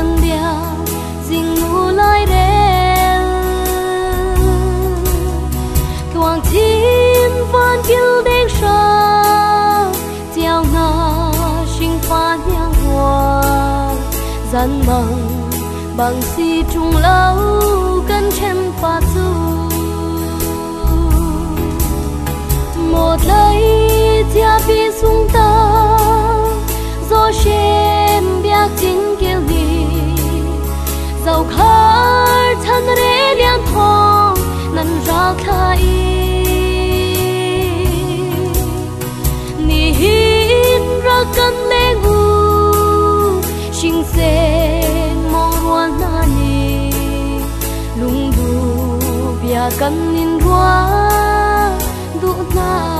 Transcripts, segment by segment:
gần đèo dình ngủ lái đèo quang chim van kêu đêm sao treo ngà sinh pha nhang hoa dân mong bằng si trung lâu cân chém pha du một lấy chia bi xuống ta gió xem biếc chính kêu đi dầu khát thân rẽ liên thong năn ra khai ni hít ra cân lên u sinh sen mong ruan nani lung du bia cân in hoa du na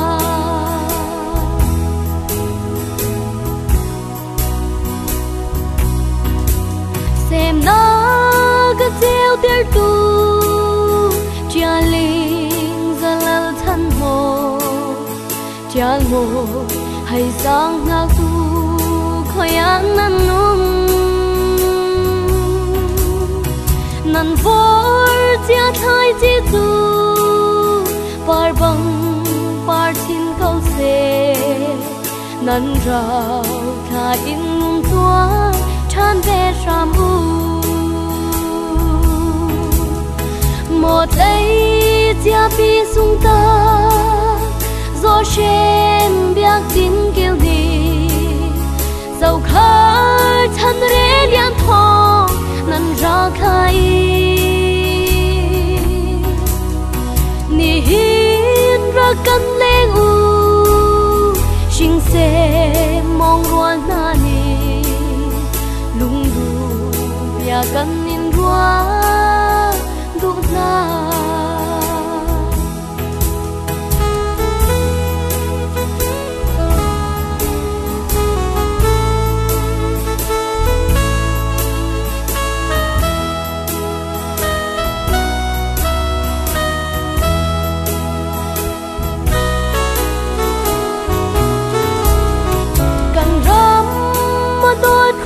xem nó cái treo tiêu tu chia linh ra lal thân hồ chia ngô hay sang ngạc tu khơi ăn năn nung năn vội chia thay chia tu par băng par chín câu xe năn rau thà in nung tua chan về ram u một ấy chia bi sung ta gió xem biếc tin kêu đi dầu khát thân rẽ liên thong năn ra khai ni hít ra cân lên u sinh se mong ruan nani lung du bia cân in rua du na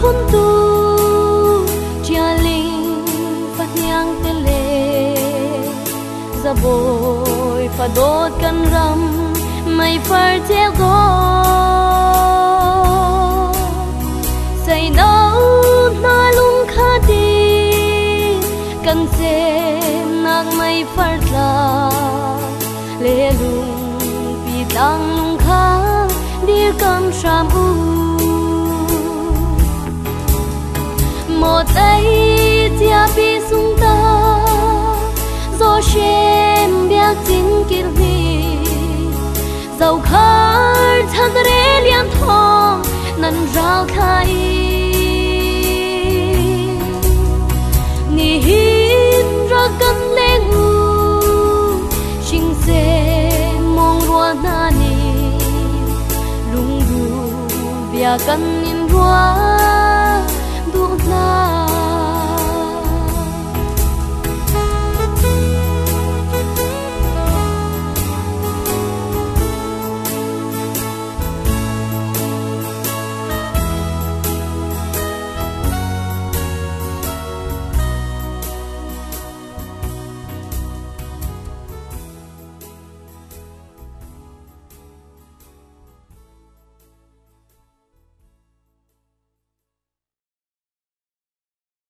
khôn tu chia linh phát nhang tên lệ ra bồi và đốt căn râm mày phải treo go say nấu na lung khá đi cần xem nang mày phải là lệ lung vì đang lung khá đi cầm sam u một ấy chia bi sung ta gió xem biếc chính kêu đi dầu khát thân rẽ liên thong năn ra khai ni hít ra cân lên u sinh se mong ruan nani lung du bia cân in rua